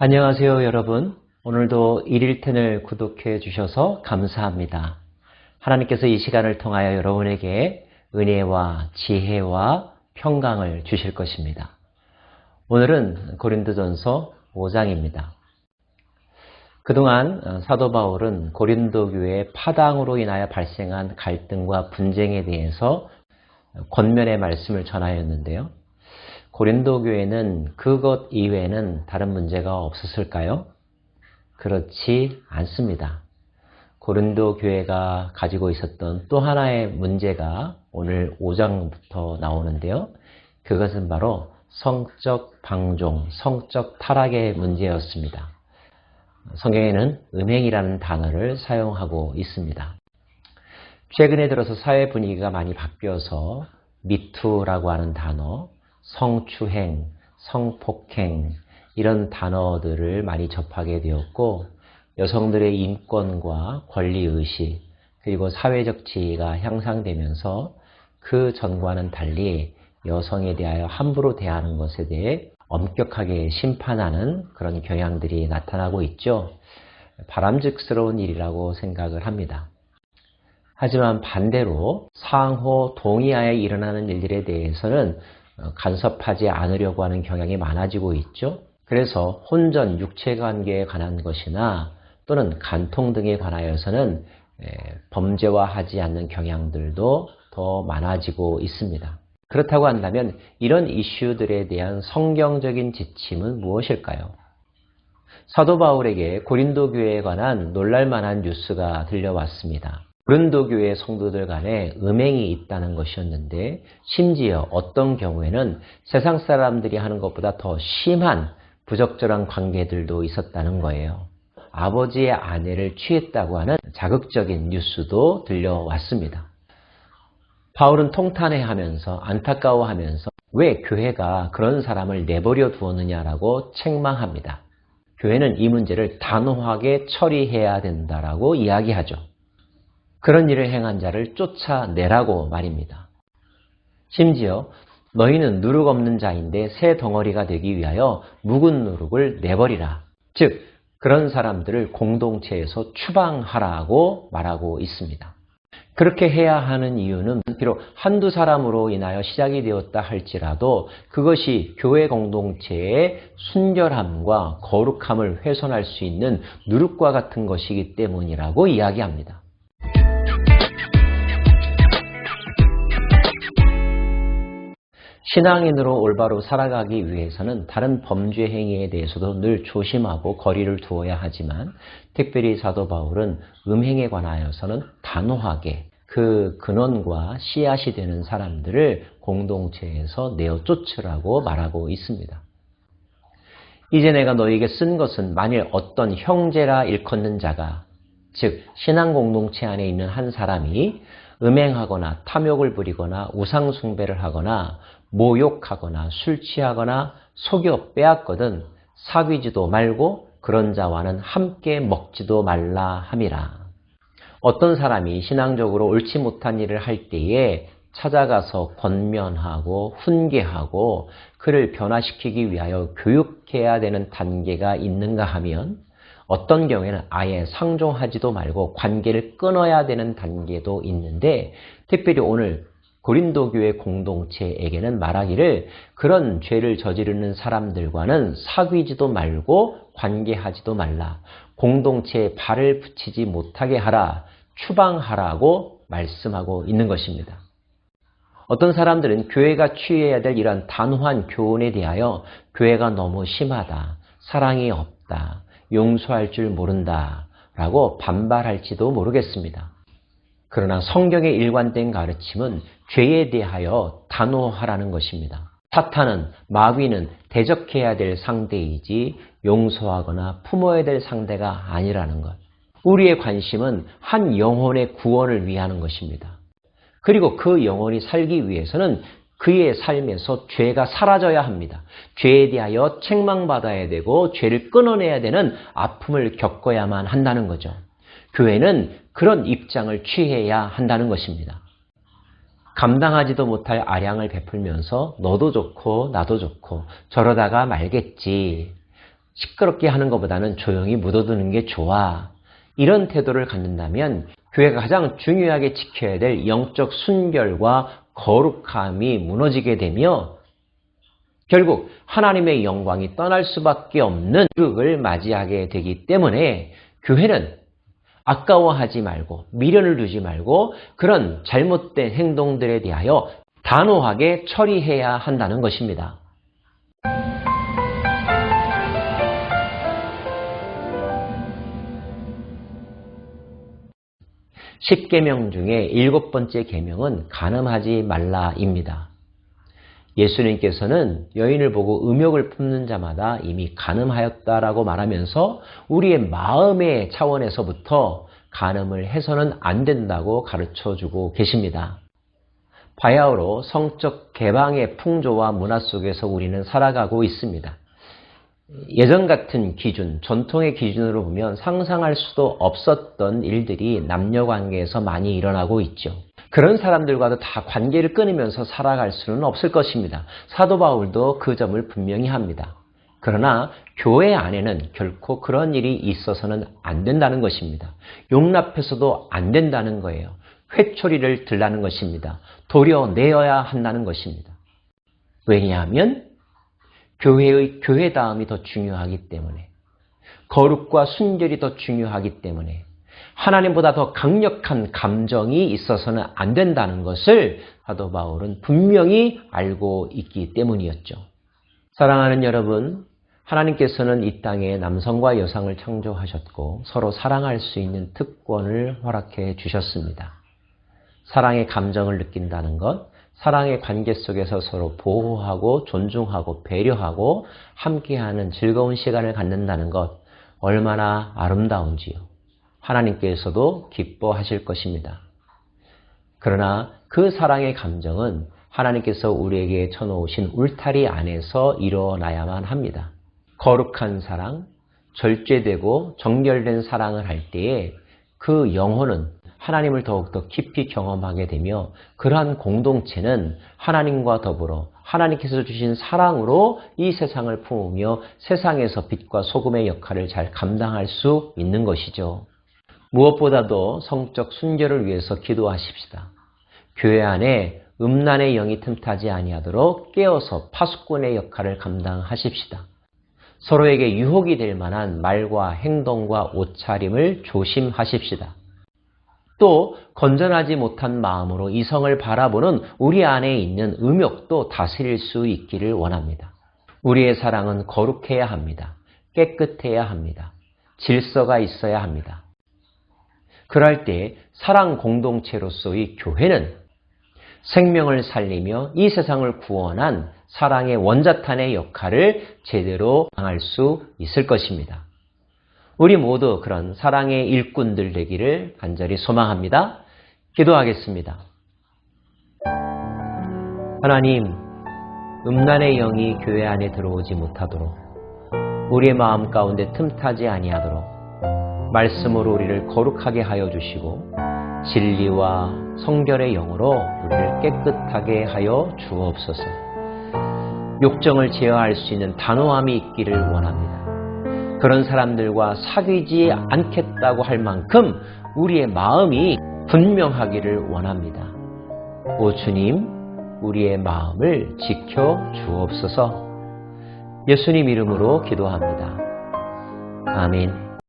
안녕하세요, 여러분. 오늘도 일일텐을 구독해 주셔서 감사합니다. 하나님께서 이 시간을 통하여 여러분에게 은혜와 지혜와 평강을 주실 것입니다. 오늘은 고린도전서 5장입니다. 그동안 사도 바울은 고린도 교회의 파당으로 인하여 발생한 갈등과 분쟁에 대해서 권면의 말씀을 전하였는데요. 고린도 교회는 그것 이외에는 다른 문제가 없었을까요? 그렇지 않습니다. 고린도 교회가 가지고 있었던 또 하나의 문제가 오늘 5장부터 나오는데요. 그것은 바로 성적 방종, 성적 타락의 문제였습니다. 성경에는 음행이라는 단어를 사용하고 있습니다. 최근에 들어서 사회 분위기가 많이 바뀌어서 미투라고 하는 단어, 성추행, 성폭행 이런 단어들을 많이 접하게 되었고 여성들의 인권과 권리의식 그리고 사회적 지위가 향상되면서 그 전과는 달리 여성에 대하여 함부로 대하는 것에 대해 엄격하게 심판하는 그런 경향들이 나타나고 있죠. 바람직스러운 일이라고 생각을 합니다. 하지만 반대로 상호 동의하에 일어나는 일들에 대해서는 간섭하지 않으려고 하는 경향이 많아지고 있죠. 그래서 혼전, 육체관계에 관한 것이나 또는 간통 등에 관하여서는 범죄화하지 않는 경향들도 더 많아지고 있습니다. 그렇다고 한다면 이런 이슈들에 대한 성경적인 지침은 무엇일까요? 사도 바울에게 고린도 교회에 관한 놀랄만한 뉴스가 들려왔습니다. 고린도 교회 성도들 간에 음행이 있다는 것이었는데 심지어 어떤 경우에는 세상 사람들이 하는 것보다 더 심한 부적절한 관계들도 있었다는 거예요. 아버지의 아내를 취했다고 하는 자극적인 뉴스도 들려왔습니다. 바울은 통탄해하면서 안타까워하면서 왜 교회가 그런 사람을 내버려 두었느냐라고 책망합니다. 교회는 이 문제를 단호하게 처리해야 된다라고 이야기하죠. 그런 일을 행한 자를 쫓아내라고 말입니다. 심지어 너희는 누룩 없는 자인데 새 덩어리가 되기 위하여 묵은 누룩을 내버리라. 즉 그런 사람들을 공동체에서 추방하라고 말하고 있습니다. 그렇게 해야 하는 이유는 비록 한두 사람으로 인하여 시작이 되었다 할지라도 그것이 교회 공동체의 순결함과 거룩함을 훼손할 수 있는 누룩과 같은 것이기 때문이라고 이야기합니다. 신앙인으로 올바로 살아가기 위해서는 다른 범죄 행위에 대해서도 늘 조심하고 거리를 두어야 하지만 특별히 사도 바울은 음행에 관하여서는 단호하게 그 근원과 씨앗이 되는 사람들을 공동체에서 내어 쫓으라고 말하고 있습니다. 이제 내가 너에게 쓴 것은 만일 어떤 형제라 일컫는 자가 즉 신앙 공동체 안에 있는 한 사람이 음행하거나 탐욕을 부리거나 우상 숭배를 하거나 모욕하거나 술 취하거나 속여 빼앗거든 사귀지도 말고 그런 자와는 함께 먹지도 말라 함이라. 어떤 사람이 신앙적으로 옳지 못한 일을 할 때에 찾아가서 권면하고 훈계하고 그를 변화시키기 위하여 교육해야 되는 단계가 있는가 하면 어떤 경우에는 아예 상종하지도 말고 관계를 끊어야 되는 단계도 있는데 특별히 오늘 고린도 교회 공동체에게는 말하기를 그런 죄를 저지르는 사람들과는 사귀지도 말고 관계하지도 말라. 공동체에 발을 붙이지 못하게 하라. 추방하라고 말씀하고 있는 것입니다. 어떤 사람들은 교회가 취해야 될 이런 단호한 교훈에 대하여 교회가 너무 심하다. 사랑이 없다. 용서할 줄 모른다. 라고 반발할지도 모르겠습니다. 그러나 성경의 일관된 가르침은 죄에 대하여 단호하라는 것입니다. 사탄은, 마귀는 대적해야 될 상대이지 용서하거나 품어야 될 상대가 아니라는 것. 우리의 관심은 한 영혼의 구원을 위하는 것입니다. 그리고 그 영혼이 살기 위해서는 그의 삶에서 죄가 사라져야 합니다. 죄에 대하여 책망받아야 되고 죄를 끊어내야 되는 아픔을 겪어야만 한다는 거죠. 교회는 그런 입장을 취해야 한다는 것입니다. 감당하지도 못할 아량을 베풀면서 너도 좋고 나도 좋고 저러다가 말겠지. 시끄럽게 하는 것보다는 조용히 묻어두는 게 좋아. 이런 태도를 갖는다면 교회가 가장 중요하게 지켜야 될 영적 순결과 거룩함이 무너지게 되며 결국 하나님의 영광이 떠날 수밖에 없는 비극을 맞이하게 되기 때문에 교회는 아까워하지 말고 미련을 두지 말고 그런 잘못된 행동들에 대하여 단호하게 처리해야 한다는 것입니다. 10계명 중에 7번째 계명은 간음하지 말라입니다. 예수님께서는 여인을 보고 음욕을 품는 자마다 이미 간음하였다라고 말하면서 우리의 마음의 차원에서부터 간음을 해서는 안 된다고 가르쳐주고 계십니다. 바야흐로 성적 개방의 풍조와 문화 속에서 우리는 살아가고 있습니다. 예전 같은 기준, 전통의 기준으로 보면 상상할 수도 없었던 일들이 남녀관계에서 많이 일어나고 있죠. 그런 사람들과도 다 관계를 끊으면서 살아갈 수는 없을 것입니다. 사도 바울도 그 점을 분명히 합니다. 그러나 교회 안에는 결코 그런 일이 있어서는 안 된다는 것입니다. 용납해서도 안 된다는 거예요. 회초리를 들라는 것입니다. 도려내어야 한다는 것입니다. 왜냐하면 교회의 교회다움이 더 중요하기 때문에, 거룩과 순결이 더 중요하기 때문에, 하나님보다 더 강력한 감정이 있어서는 안 된다는 것을 사도 바울은 분명히 알고 있기 때문이었죠. 사랑하는 여러분, 하나님께서는 이 땅에 남성과 여성을 창조하셨고 서로 사랑할 수 있는 특권을 허락해 주셨습니다. 사랑의 감정을 느낀다는 것, 사랑의 관계 속에서 서로 보호하고 존중하고 배려하고 함께하는 즐거운 시간을 갖는다는 것, 얼마나 아름다운지요. 하나님께서도 기뻐하실 것입니다. 그러나 그 사랑의 감정은 하나님께서 우리에게 쳐놓으신 울타리 안에서 일어나야만 합니다. 거룩한 사랑, 절제되고 정결된 사랑을 할 때에 그 영혼은 하나님을 더욱더 깊이 경험하게 되며 그러한 공동체는 하나님과 더불어 하나님께서 주신 사랑으로 이 세상을 품으며 세상에서 빛과 소금의 역할을 잘 감당할 수 있는 것이죠. 무엇보다도 성적 순결을 위해서 기도하십시다. 교회 안에 음란의 영이 틈타지 아니하도록 깨어서 파수꾼의 역할을 감당하십시다. 서로에게 유혹이 될 만한 말과 행동과 옷차림을 조심하십시다. 또 건전하지 못한 마음으로 이성을 바라보는 우리 안에 있는 음욕도 다스릴 수 있기를 원합니다. 우리의 사랑은 거룩해야 합니다. 깨끗해야 합니다. 질서가 있어야 합니다. 그럴 때 사랑 공동체로서의 교회는 생명을 살리며 이 세상을 구원한 사랑의 원자탄의 역할을 제대로 당할 수 있을 것입니다. 우리 모두 그런 사랑의 일꾼들 되기를 간절히 소망합니다. 기도하겠습니다. 하나님, 음란의 영이 교회 안에 들어오지 못하도록 우리의 마음 가운데 틈타지 아니하도록 말씀으로 우리를 거룩하게 하여 주시고 진리와 성결의 영으로 우리를 깨끗하게 하여 주옵소서. 욕정을 제어할 수 있는 단호함이 있기를 원합니다. 그런 사람들과 사귀지 않겠다고 할 만큼 우리의 마음이 분명하기를 원합니다. 오 주님, 우리의 마음을 지켜 주옵소서. 예수님 이름으로 기도합니다. 아멘.